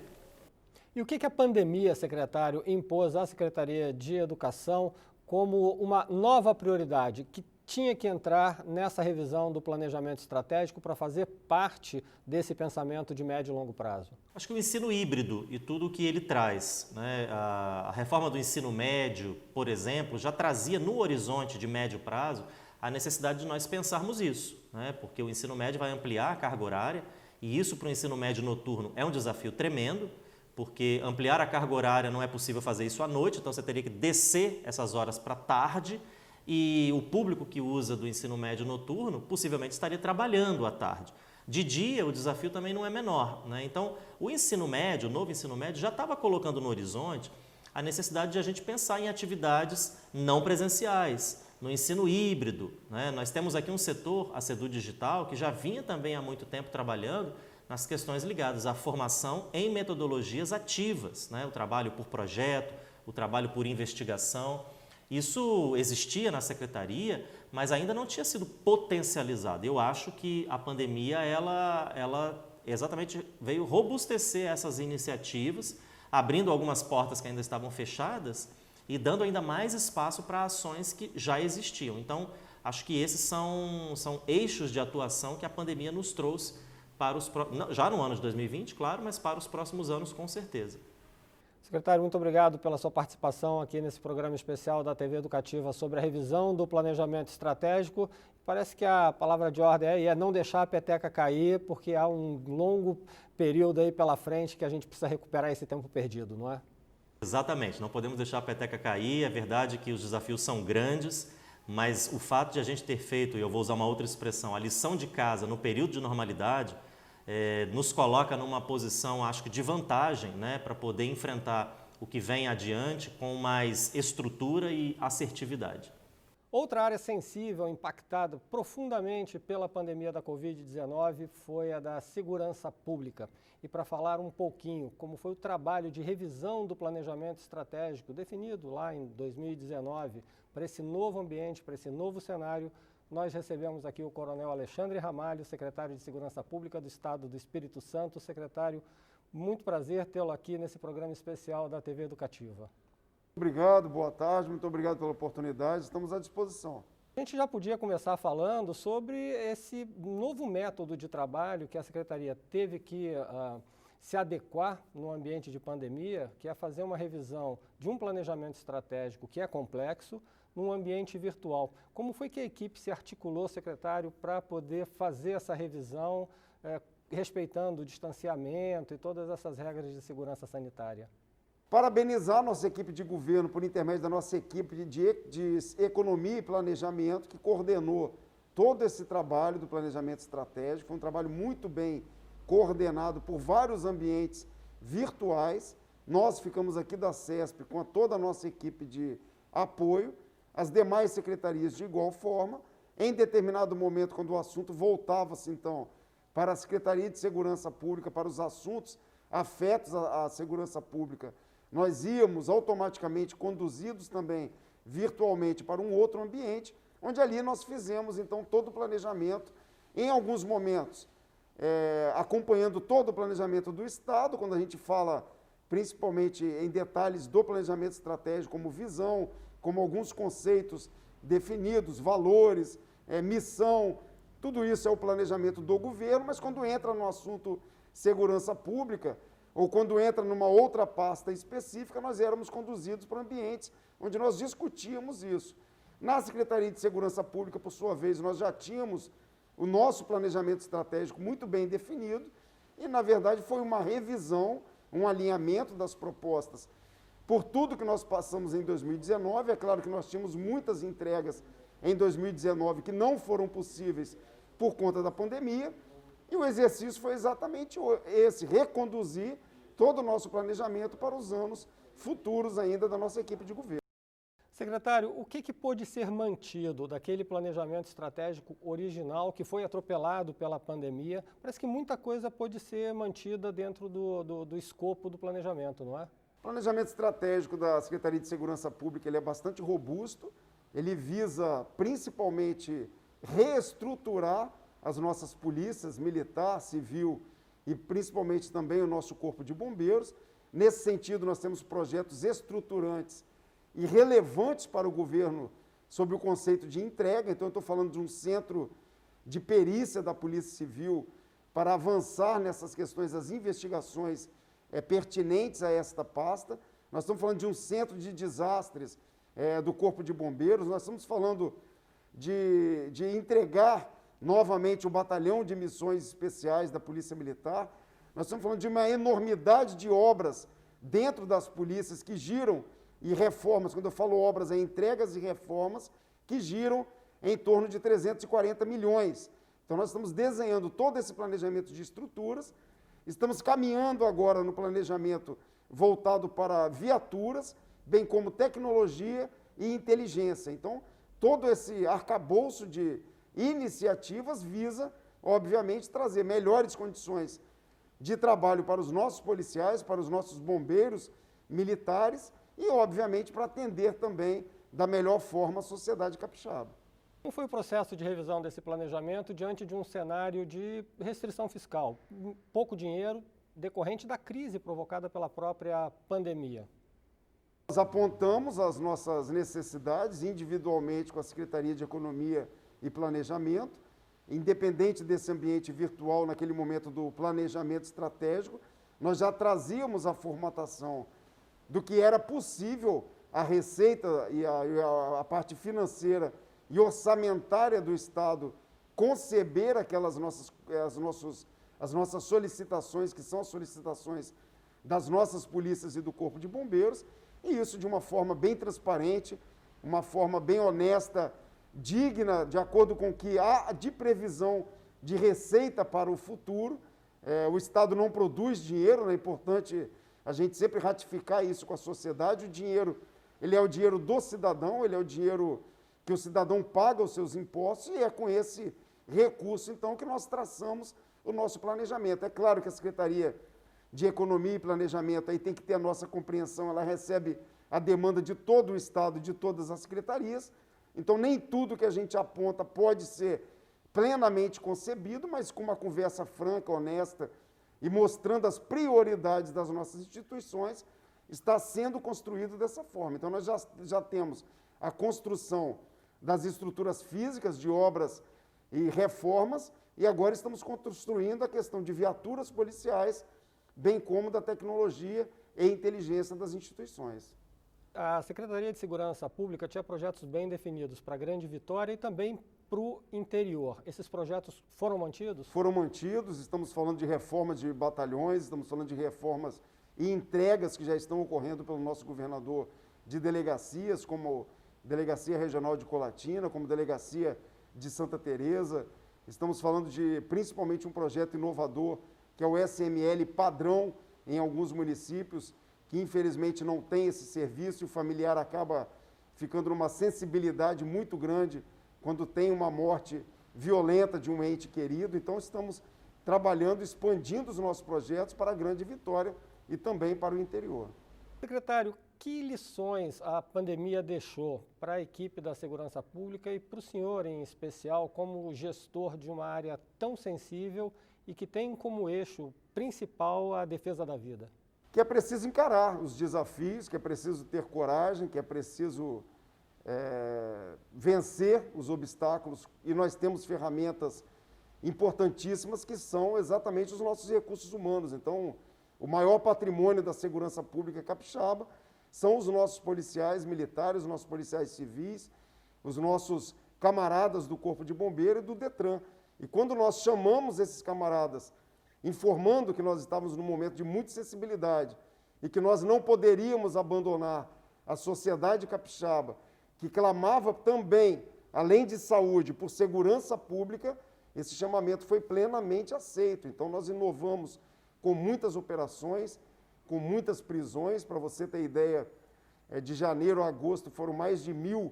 E o que a pandemia, secretário, impôs à Secretaria de Educação como uma nova prioridade que tinha que entrar nessa revisão do planejamento estratégico para fazer parte desse pensamento de médio e longo prazo? Acho que o ensino híbrido e tudo o que ele traz, né? A reforma do ensino médio, por exemplo, já trazia no horizonte de médio prazo a necessidade de nós pensarmos isso, né? Porque o ensino médio vai ampliar a carga horária e isso para o ensino médio noturno é um desafio tremendo, porque ampliar a carga horária não é possível fazer isso à noite, então você teria que descer essas horas para tarde. E o público que usa do ensino médio noturno possivelmente estaria trabalhando à tarde. De dia, o desafio também não é menor, né? Então, o ensino médio, o novo ensino médio, já estava colocando no horizonte a necessidade de a gente pensar em atividades não presenciais, no ensino híbrido, né? Nós temos aqui um setor, a Sedu Digital, que já vinha também há muito tempo trabalhando nas questões ligadas à formação em metodologias ativas, né? O trabalho por projeto, o trabalho por investigação. Isso existia na secretaria, mas ainda não tinha sido potencializado. Eu acho que a pandemia ela exatamente veio robustecer essas iniciativas, abrindo algumas portas que ainda estavam fechadas e dando ainda mais espaço para ações que já existiam. Então, acho que esses são eixos de atuação que a pandemia nos trouxe para já no ano de 2020, claro, mas para os próximos anos, com certeza. Secretário, muito obrigado pela sua participação aqui nesse programa especial da TV Educativa sobre a revisão do planejamento estratégico. Parece que a palavra de ordem é não deixar a peteca cair, porque há um longo período aí pela frente que a gente precisa recuperar esse tempo perdido, não é? Exatamente, não podemos deixar a peteca cair. É verdade que os desafios são grandes, mas o fato de a gente ter feito, e eu vou usar uma outra expressão, a lição de casa no período de normalidade, nos coloca numa posição, acho que de vantagem, né, para poder enfrentar o que vem adiante com mais estrutura e assertividade. Outra área sensível, impactada profundamente pela pandemia da Covid-19 foi a da segurança pública. E para falar um pouquinho como foi o trabalho de revisão do planejamento estratégico definido lá em 2019 para esse novo ambiente, para esse novo cenário, nós recebemos aqui o Coronel Alexandre Ramalho, secretário de Segurança Pública do Estado do Espírito Santo. Secretário, muito prazer tê-lo aqui nesse programa especial da TV Educativa. Obrigado, boa tarde, muito obrigado pela oportunidade, estamos à disposição. A gente já podia começar falando sobre esse novo método de trabalho que a Secretaria teve que se adequar no ambiente de pandemia, que é fazer uma revisão de um planejamento estratégico que é complexo, num ambiente virtual. Como foi que a equipe se articulou, secretário, para poder fazer essa revisão, respeitando o distanciamento e todas essas regras de segurança sanitária? Parabenizar a nossa equipe de governo por intermédio da nossa equipe de economia e planejamento, que coordenou todo esse trabalho do planejamento estratégico. Foi um trabalho muito bem coordenado por vários ambientes virtuais. Nós ficamos aqui da CESP com toda a nossa equipe de apoio, as demais secretarias de igual forma. Em determinado momento, quando o assunto voltava-se, então, para a Secretaria de Segurança Pública, para os assuntos afetos à segurança pública, nós íamos automaticamente conduzidos também virtualmente para um outro ambiente, onde ali nós fizemos, então, todo o planejamento, em alguns momentos, acompanhando todo o planejamento do Estado, quando a gente fala principalmente em detalhes do planejamento estratégico, como visão, como alguns conceitos definidos, valores, missão, tudo isso é o planejamento do governo, mas quando entra no assunto segurança pública, ou quando entra numa outra pasta específica, nós éramos conduzidos para ambientes onde nós discutíamos isso. Na Secretaria de Segurança Pública, por sua vez, nós já tínhamos o nosso planejamento estratégico muito bem definido e, na verdade, foi uma revisão, um alinhamento das propostas. Por tudo que nós passamos em 2019, é claro que nós tínhamos muitas entregas em 2019 que não foram possíveis por conta da pandemia, e o exercício foi exatamente esse, reconduzir todo o nosso planejamento para os anos futuros ainda da nossa equipe de governo. Secretário, o que pôde ser mantido daquele planejamento estratégico original que foi atropelado pela pandemia? Parece que muita coisa pôde ser mantida dentro do escopo do planejamento, não é? O planejamento estratégico da Secretaria de Segurança Pública ele é bastante robusto, ele visa principalmente reestruturar as nossas polícias, militar, civil e principalmente também o nosso corpo de bombeiros. Nesse sentido, nós temos projetos estruturantes e relevantes para o governo sobre o conceito de entrega. Então, eu estou falando de um centro de perícia da Polícia Civil para avançar nessas questões das investigações pertinentes a esta pasta. Nós estamos falando de um centro de desastres do Corpo de Bombeiros. Nós estamos falando de entregar novamente o Batalhão de Missões Especiais da Polícia Militar. Nós estamos falando de uma enormidade de obras dentro das polícias que giram, e reformas, quando eu falo obras, é entregas e reformas, que giram em torno de 340 milhões. Então, nós estamos desenhando todo esse planejamento de estruturas, estamos caminhando agora no planejamento voltado para viaturas, bem como tecnologia e inteligência. Então, todo esse arcabouço de iniciativas visa, obviamente, trazer melhores condições de trabalho para os nossos policiais, para os nossos bombeiros militares e, obviamente, para atender também da melhor forma a sociedade capixaba. Como foi o processo de revisão desse planejamento diante de um cenário de restrição fiscal? Pouco dinheiro decorrente da crise provocada pela própria pandemia. Nós apontamos as nossas necessidades individualmente com a Secretaria de Economia e Planejamento, independente desse ambiente virtual, naquele momento do planejamento estratégico, nós já trazíamos a formatação do que era possível a receita e a parte financeira e orçamentária do Estado conceber aquelas as nossas solicitações, que são as solicitações das nossas polícias e do Corpo de Bombeiros, e isso de uma forma bem transparente, uma forma bem honesta, digna, de acordo com o que há de previsão de receita para o futuro. O Estado não produz dinheiro, é importante a gente sempre ratificar isso com a sociedade. O dinheiro, ele é o dinheiro do cidadão, ele é o dinheiro que o cidadão paga os seus impostos, e é com esse recurso, então, que nós traçamos o nosso planejamento. É claro que a Secretaria de Economia e Planejamento aí tem que ter a nossa compreensão, ela recebe a demanda de todo o Estado, de todas as secretarias, então nem tudo que a gente aponta pode ser plenamente concebido, mas com uma conversa franca, honesta e mostrando as prioridades das nossas instituições, está sendo construído dessa forma. Então, nós já temos a construção das estruturas físicas de obras e reformas, e agora estamos construindo a questão de viaturas policiais, bem como da tecnologia e inteligência das instituições. A Secretaria de Segurança Pública tinha projetos bem definidos para a Grande Vitória e também para o interior. Esses projetos foram mantidos? Foram mantidos, estamos falando de reformas de batalhões, estamos falando de reformas e entregas que já estão ocorrendo pelo nosso governador de delegacias, como Delegacia Regional de Colatina, como Delegacia de Santa Teresa. Estamos falando de principalmente um projeto inovador, que é o SML padrão em alguns municípios, que infelizmente não tem esse serviço, e o familiar acaba ficando numa sensibilidade muito grande quando tem uma morte violenta de um ente querido. Então, estamos trabalhando, expandindo os nossos projetos para a Grande Vitória e também para o interior. Secretário, que lições a pandemia deixou para a equipe da segurança pública e para o senhor em especial, como gestor de uma área tão sensível e que tem como eixo principal a defesa da vida? Que é preciso encarar os desafios, que é preciso ter coragem, que é preciso vencer os obstáculos, e nós temos ferramentas importantíssimas que são exatamente os nossos recursos humanos. Então, o maior patrimônio da segurança pública capixaba são os nossos policiais militares, os nossos policiais civis, os nossos camaradas do Corpo de Bombeiro e do Detran. E quando nós chamamos esses camaradas, informando que nós estávamos num momento de muita sensibilidade e que nós não poderíamos abandonar a sociedade capixaba, que clamava também, além de saúde, por segurança pública, esse chamamento foi plenamente aceito. Então, nós inovamos com muitas operações, com muitas prisões. Para você ter ideia, de janeiro a agosto foram mais de 1.000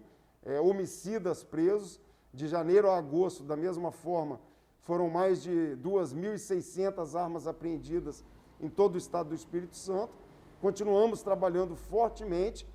homicidas presos. De janeiro a agosto, da mesma forma, foram mais de 2.600 armas apreendidas em todo o estado do Espírito Santo. Continuamos trabalhando fortemente,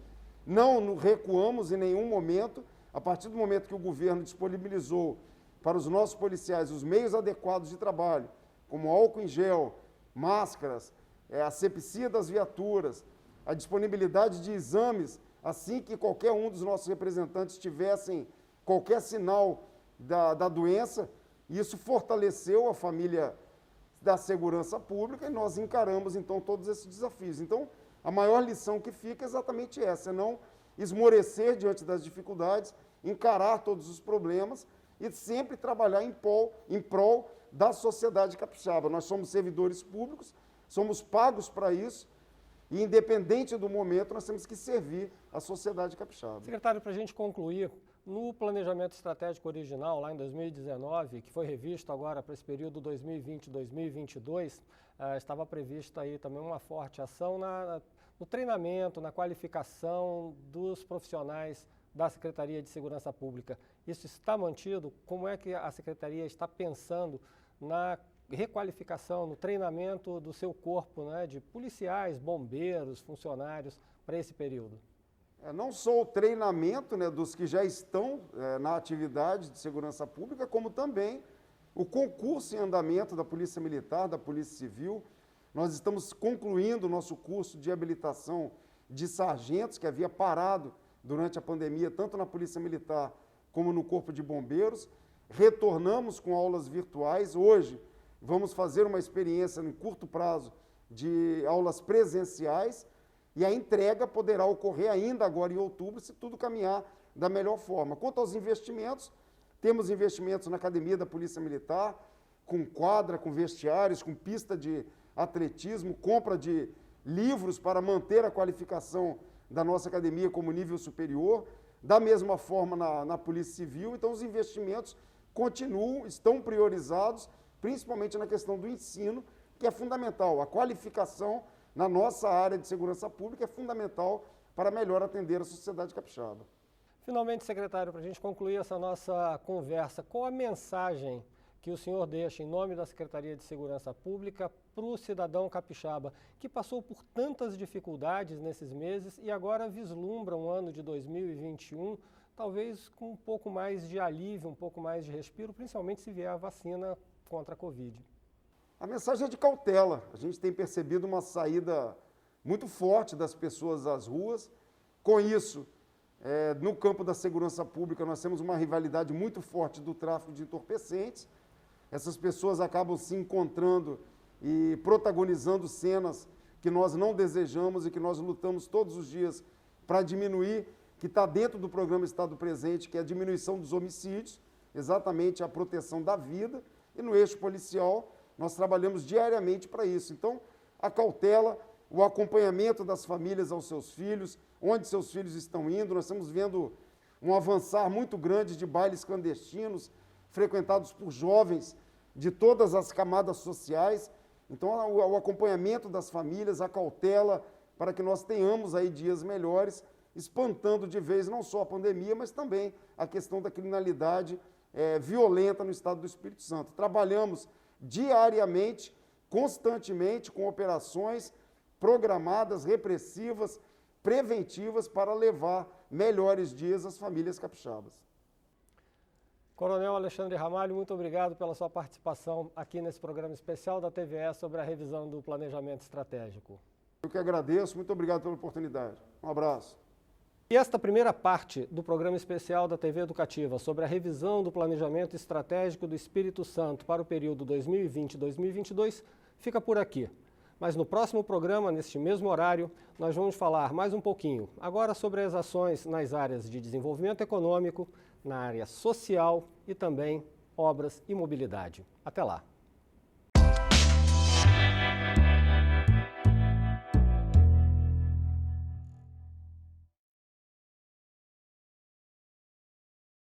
não recuamos em nenhum momento. A partir do momento que o governo disponibilizou para os nossos policiais os meios adequados de trabalho, como álcool em gel, máscaras, a asepsia das viaturas, a disponibilidade de exames assim que qualquer um dos nossos representantes tivessem qualquer sinal da doença, isso fortaleceu a família da segurança pública e nós encaramos, então, todos esses desafios. Então, a maior lição que fica é exatamente essa, é não esmorecer diante das dificuldades, encarar todos os problemas e sempre trabalhar em prol da sociedade capixaba. Nós somos servidores públicos, somos pagos para isso e, independente do momento, nós temos que servir a sociedade capixaba. Secretário, para a gente concluir, no planejamento estratégico original, lá em 2019, que foi revisto agora para esse período 2020-2022, estava prevista aí também uma forte ação no treinamento, na qualificação dos profissionais da Secretaria de Segurança Pública. Isso está mantido? Como é que a Secretaria está pensando na requalificação, no treinamento do seu corpo, né, de policiais, bombeiros, funcionários para esse período? Não só o treinamento, né, dos que já estão na atividade de segurança pública, como também o concurso em andamento da Polícia Militar, da Polícia Civil. Nós estamos concluindo o nosso curso de habilitação de sargentos, que havia parado durante a pandemia, tanto na Polícia Militar como no Corpo de Bombeiros. Retornamos com aulas virtuais. Hoje vamos fazer uma experiência em curto prazo de aulas presenciais, e a entrega poderá ocorrer ainda agora em outubro, se tudo caminhar da melhor forma. Quanto aos investimentos, temos investimentos na Academia da Polícia Militar, com quadra, com vestiários, com pista de atletismo, compra de livros para manter a qualificação da nossa academia como nível superior, da mesma forma na Polícia Civil. Então, os investimentos continuam, estão priorizados, principalmente na questão do ensino, que é fundamental. A qualificação na nossa área de segurança pública é fundamental para melhor atender a sociedade capixaba. Finalmente, secretário, para a gente concluir essa nossa conversa, qual a mensagem que o senhor deixa em nome da Secretaria de Segurança Pública para o cidadão capixaba que passou por tantas dificuldades nesses meses e agora vislumbra um ano de 2021, talvez com um pouco mais de alívio, um pouco mais de respiro, principalmente se vier a vacina contra a Covid? A mensagem é de cautela. A gente tem percebido uma saída muito forte das pessoas às ruas. Com isso, no campo da segurança pública, nós temos uma rivalidade muito forte do tráfico de entorpecentes. Essas pessoas acabam se encontrando e protagonizando cenas que nós não desejamos e que nós lutamos todos os dias para diminuir, que está dentro do programa Estado Presente, que é a diminuição dos homicídios, exatamente a proteção da vida. E no eixo policial, nós trabalhamos diariamente para isso. Então, a cautela, o acompanhamento das famílias aos seus filhos, onde seus filhos estão indo. Nós estamos vendo um avançar muito grande de bailes clandestinos, frequentados por jovens de todas as camadas sociais. Então, o acompanhamento das famílias, a cautela, para que nós tenhamos aí dias melhores, espantando de vez não só a pandemia, mas também a questão da criminalidade violenta no estado do Espírito Santo. Trabalhamos diariamente, constantemente, com operações programadas, repressivas, preventivas, para levar melhores dias às famílias capixabas. Coronel Alexandre Ramalho, muito obrigado pela sua participação aqui nesse programa especial da TVE sobre a revisão do planejamento estratégico. Eu que agradeço, muito obrigado pela oportunidade. Um abraço. E esta primeira parte do programa especial da TV Educativa sobre a revisão do planejamento estratégico do Espírito Santo para o período 2020-2022 fica por aqui. Mas no próximo programa, neste mesmo horário, nós vamos falar mais um pouquinho, agora sobre as ações nas áreas de desenvolvimento econômico, na área social e também obras e mobilidade. Até lá!